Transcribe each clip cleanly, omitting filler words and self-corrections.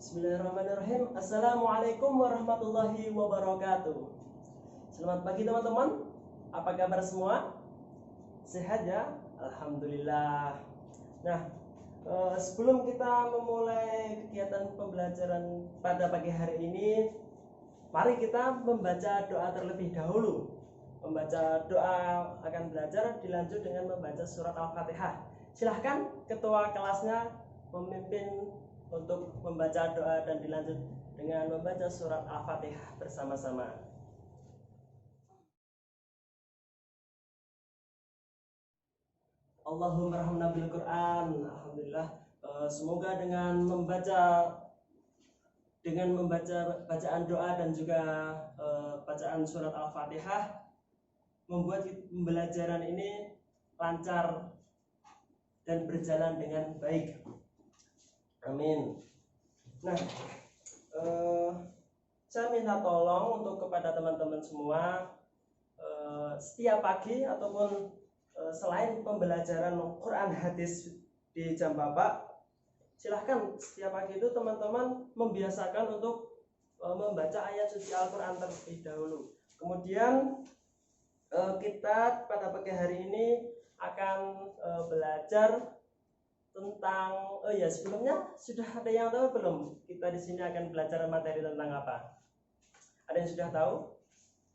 Bismillahirrahmanirrahim. Assalamualaikum warahmatullahi wabarakatuh. Selamat pagi teman-teman. Apa kabar semua? Sehat ya? Alhamdulillah. Nah, sebelum kita memulai kegiatan pembelajaran pada pagi hari ini, mari kita membaca doa terlebih dahulu. Membaca doa akan belajar dilanjut dengan membaca surat Al-Fatihah. Silahkan ketua kelasnya memimpin untuk membaca doa dan dilanjut dengan membaca surat Al-Fatihah bersama-sama. Allahumma rahmna bil Quran. Alhamdulillah. Semoga dengan membaca bacaan doa dan juga bacaan surat Al-Fatihah membuat pembelajaran ini lancar dan berjalan dengan baik. Amin. Nah, saya minta tolong untuk kepada teman-teman semua, setiap pagi ataupun selain pembelajaran Quran hadis di jam Bapak, silahkan setiap pagi itu teman-teman membiasakan untuk membaca ayat suci Al-Quran terlebih dahulu. Kemudian kita pada pagi hari ini akan belajar tentang, sebelumnya sudah ada yang tahu belum? Kita di sini akan belajar materi tentang apa? Ada yang sudah tahu?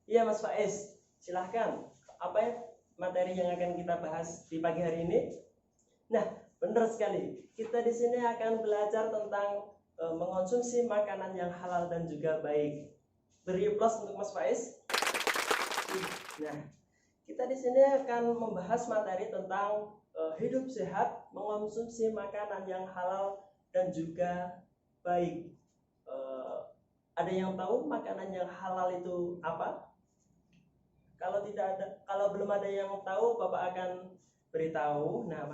Iya, Mas Faiz, silahkan. Apa ya materi yang akan kita bahas di pagi hari ini? Nah, benar sekali. Kita di sini akan belajar tentang mengonsumsi makanan yang halal dan juga baik. Beri plus untuk Mas Faiz. Nah, kita di sini akan membahas materi tentang hidup sehat, mengonsumsi makanan yang halal dan juga baik. Ada yang tahu makanan yang halal itu apa? Kalau belum ada yang tahu, Bapak akan beritahu. Nah,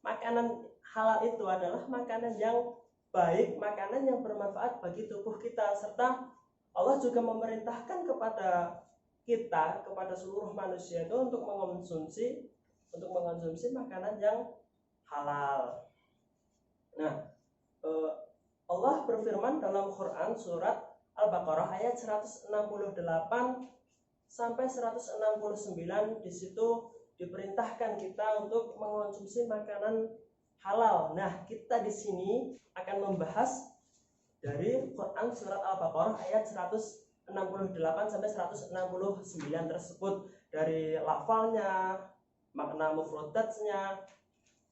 makanan halal itu adalah makanan yang baik, makanan yang bermanfaat bagi tubuh kita, serta Allah juga memerintahkan kepada kita, kepada seluruh manusia itu untuk mengonsumsi makanan yang halal. Nah, Allah berfirman dalam Quran surat Al-Baqarah ayat 168 sampai 169, di situ diperintahkan kita untuk mengonsumsi makanan halal. Nah, kita di sini akan membahas dari Quran surat Al-Baqarah ayat 168 sampai 169 tersebut, dari lafalnya, makna mufradatnya,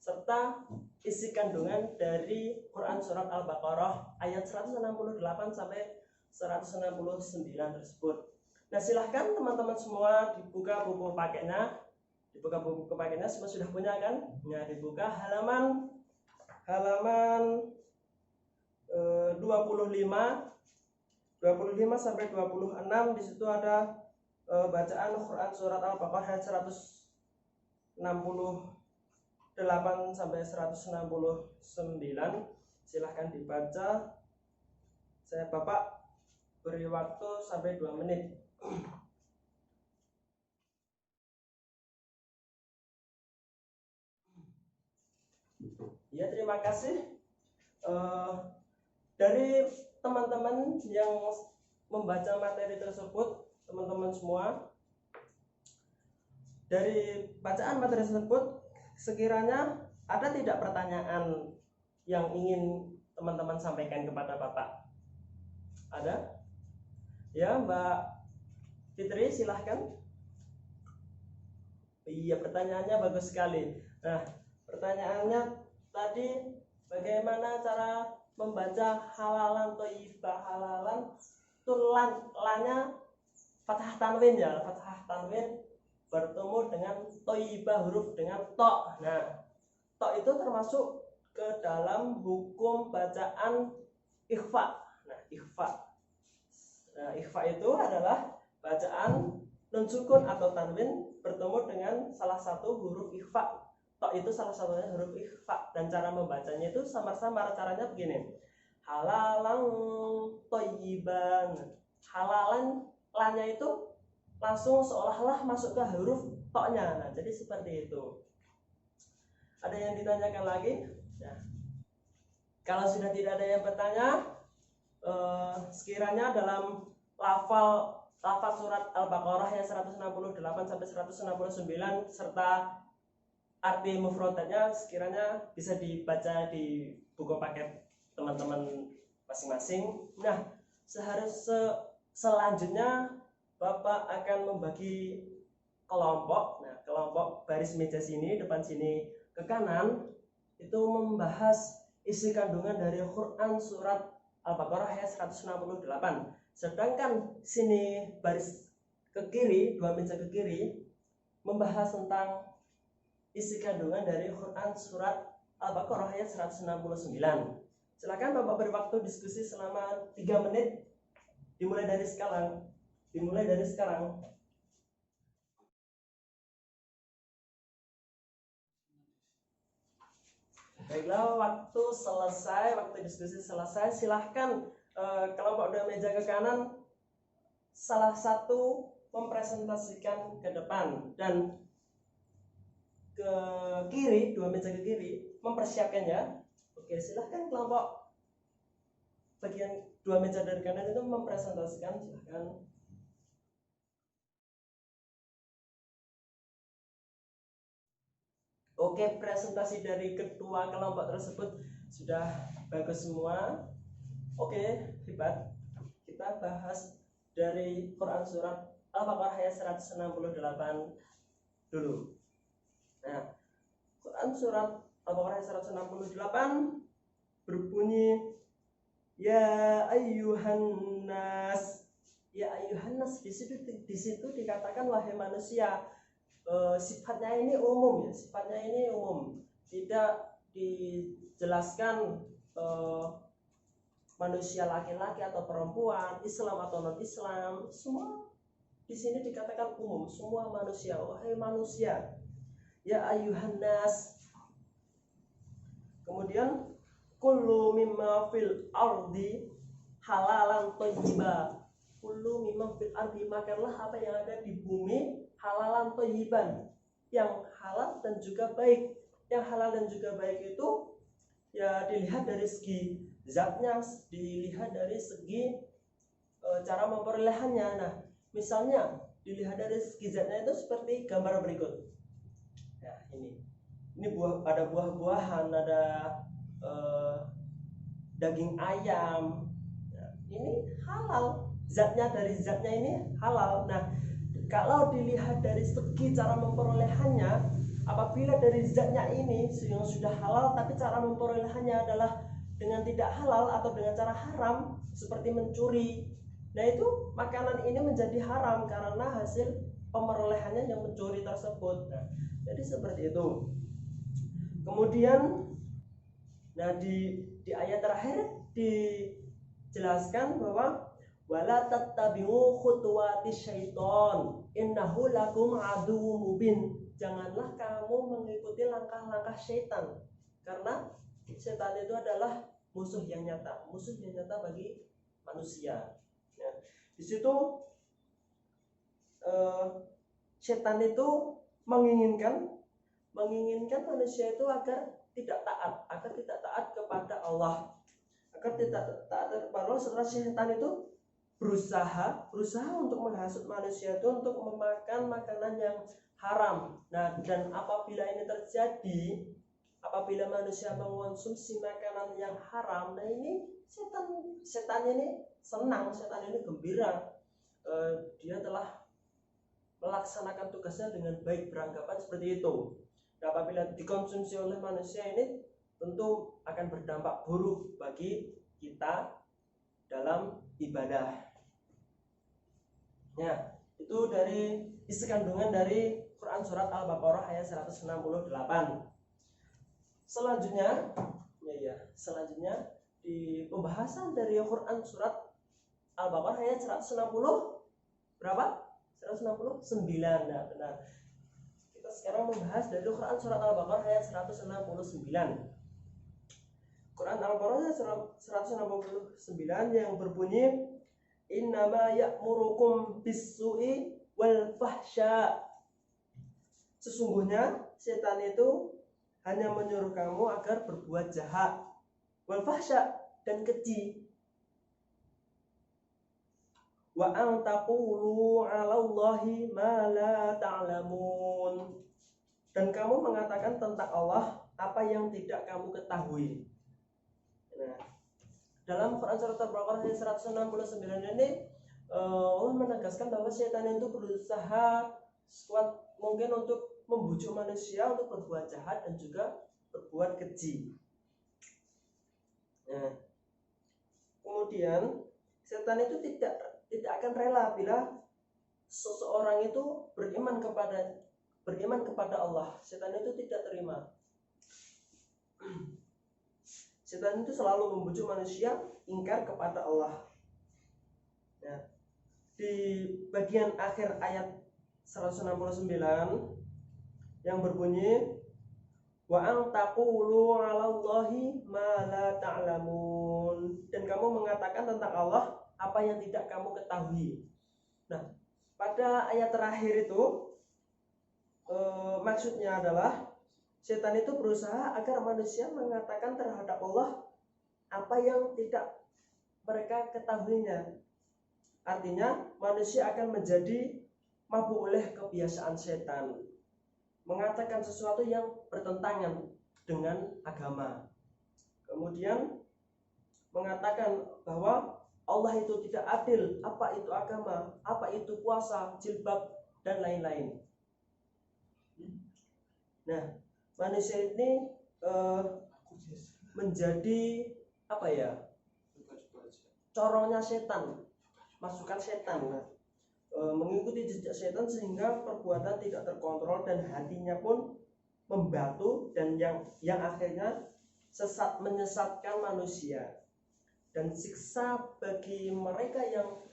serta isi kandungan dari Quran surat Al-Baqarah ayat 168 sampai 169 tersebut. Nah, silahkan teman-teman semua dibuka buku pakainya. Semua sudah punya kan? Nah, dibuka halaman 25 sampai 26. Di situ ada bacaan Quran surat Al-Baqarah ayat 168 sampai 169. Silahkan dibaca. Saya Bapak beri waktu sampai 2 menit. Ya, terima kasih. Dari teman-teman yang membaca materi tersebut, teman-teman semua, dari bacaan materi tersebut, sekiranya ada tidak pertanyaan yang ingin teman-teman sampaikan kepada Bapak? Ada? Ya, Mbak Fitri, silahkan. Iya, pertanyaannya bagus sekali. Nah, pertanyaannya tadi, bagaimana cara membaca halalan thayyibah? Halalan itu lannya fathah tanwin ya, fathah tanwin bertemu dengan thayyibah, huruf dengan to. Nah, to itu termasuk ke dalam hukum bacaan ikhfa. Nah, ikhfa itu adalah bacaan nun sukun atau tanwin bertemu dengan salah satu huruf ikhfa. To itu salah satunya huruf ikhfa, dan cara membacanya itu samar-samar. Caranya begini: halalan thayyiban. Halalan lanya itu langsung seolah-olah masuk ke huruf to-nya. Nah, jadi seperti itu. Ada yang ditanyakan lagi? Nah, kalau sudah tidak ada yang bertanya, sekiranya dalam lafal surat Al-Baqarah yang 168 sampai 169 serta arti mufradnya sekiranya bisa dibaca di buku paket teman-teman masing-masing. Nah, selanjutnya Bapak akan membagi kelompok. Nah, kelompok baris meja sini, depan sini ke kanan itu membahas isi kandungan dari Quran surat Al-Baqarah ayat 168. Sedangkan sini baris ke kiri, dua meja ke kiri membahas tentang isi kandungan dari Quran surat Al-Baqarah ayat 169. Silakan Bapak beri waktu diskusi selama 3 menit dimulai dari sekarang. Baiklah, waktu diskusi selesai. Silahkan kelompok dua meja ke kanan salah satu mempresentasikan ke depan dan ke kiri, dua meja ke kiri mempersiapkannya. Oke, silahkan kelompok bagian dua meja dari kanan itu mempresentasikan, silahkan. Oke, presentasi dari kedua kelompok tersebut sudah bagus semua. Oke, hebat. Kita bahas dari Quran surat Al-Baqarah ayat 168 dulu. Nah, Quran surat Al-Baqarah ayat 168 berbunyi ya ayyuhan nas. Ya ayyuhan nas, di situ dikatakan wahai manusia. Sifatnya ini umum, tidak dijelaskan manusia laki-laki atau perempuan, Islam atau non Islam, semua di sini dikatakan umum, semua manusia. Wahai manusia, ya ayyuhan nas. Kemudian kullu mimma fil ardi halalan thayyiba. Kullu mimma fil ardi, makanlah apa yang ada di bumi halalan thayyiban, yang halal dan juga baik. Yang halal dan juga baik itu ya dilihat dari segi zatnya, dilihat dari segi cara memperolehannya. Nah, misalnya dilihat dari segi zatnya itu seperti gambar berikut. Nah, ini ada buah-buahan, ada daging ayam. Nah, ini halal, dari zatnya ini halal. Nah, kalau dilihat dari segi cara memperolehannya, apabila dari zatnya ini yang sudah halal tapi cara memperolehannya adalah dengan tidak halal atau dengan cara haram seperti mencuri, nah itu makanan ini menjadi haram karena hasil pemerolehannya yang mencuri tersebut. Nah, jadi seperti itu. Kemudian nah di ayat terakhir dijelaskan bahwa wala tattabi'u khutuwati syaiton innahu lakum aduwwum mubin. Janganlah kamu mengikuti langkah-langkah syaitan, karena setan itu adalah musuh yang nyata bagi manusia. Ya, di situ setan itu menginginkan manusia itu agar tidak taat kepada Allah, setelah setan itu berusaha untuk menghasut manusia itu untuk memakan makanan yang haram. Nah, dan apabila ini terjadi, apabila manusia mengonsumsi makanan yang haram, nah ini setan ini senang, setan ini gembira, dia telah melaksanakan tugasnya dengan baik, beranggapan seperti itu. Nah, apabila dikonsumsi oleh manusia ini tentu akan berdampak buruk bagi kita dalam ibadah. Ya, itu dari isi kandungan dari Quran surat Al-Baqarah ayat 168. Selanjutnya di pembahasan dari Quran surat Al-Baqarah ayat 160 berapa? 169. Nah, benar. Kita sekarang membahas dari Quran surat Al-Baqarah ayat 169. Quran Al-Baqarah ayat 169 yang berbunyi innama ya'murukum bis-su'i wal fahsya. Sesungguhnya setan itu hanya menyuruh kamu agar berbuat jahat, wal fahsya, dan keji. wa an taqulu 'alallahi ma la ta'lamun. Dan kamu mengatakan tentang Allah apa yang tidak kamu ketahui. Nah, dalam Quran surat Al-Baqarah ayat 169 ini Allah menegaskan bahwa setan itu berusaha sekuat mungkin untuk membujuk manusia untuk berbuat jahat dan juga berbuat keji. Nah, kemudian setan itu tidak akan rela bila seseorang itu beriman kepada Allah. Setan itu tidak terima. Setan itu selalu membujuk manusia ingkar kepada Allah. Nah, di bagian akhir ayat 169 yang berbunyi wa an taqulu 'alallahi ma la ta'lamun, dan kamu mengatakan tentang Allah apa yang tidak kamu ketahui. Nah, pada ayat terakhir itu maksudnya adalah setan itu berusaha agar manusia mengatakan terhadap Allah apa yang tidak mereka ketahuinya. Artinya manusia akan menjadi mabuk oleh kebiasaan setan, mengatakan sesuatu yang bertentangan dengan agama. Kemudian mengatakan bahwa Allah itu tidak adil, apa itu agama, apa itu puasa, jilbab, dan lain-lain. Nah, manusia ini menjadi apa ya? Corongnya setan, masukan setan. Mengikuti jejak setan sehingga perbuatan tidak terkontrol dan hatinya pun membatu, dan yang akhirnya menyesatkan manusia. Dan siksa bagi mereka yang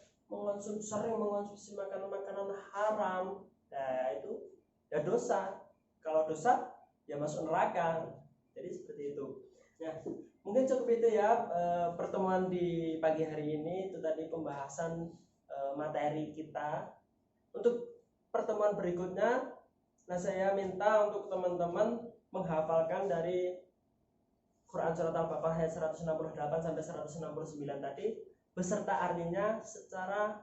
sering mengonsumsi makanan-makanan haram, nah itu ya dosa. Kalau dosa ya masuk neraka. Jadi seperti itu. Nah, mungkin cukup itu ya pertemuan di pagi hari ini. Itu tadi pembahasan materi kita. Untuk pertemuan berikutnya, nah saya minta untuk teman-teman menghafalkan dari Quran surat Al-Baqarah ayat 168 sampai 169 tadi beserta artinya secara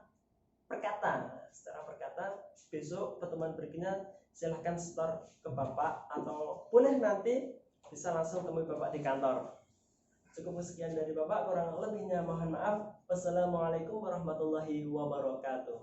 perkata. Besok pertemuan berikutnya silahkan setor ke Bapak, atau boleh nanti bisa langsung temui Bapak di kantor. Cukup sekian dari Bapak, kurang lebihnya mohon maaf. Wassalamualaikum warahmatullahi wabarakatuh.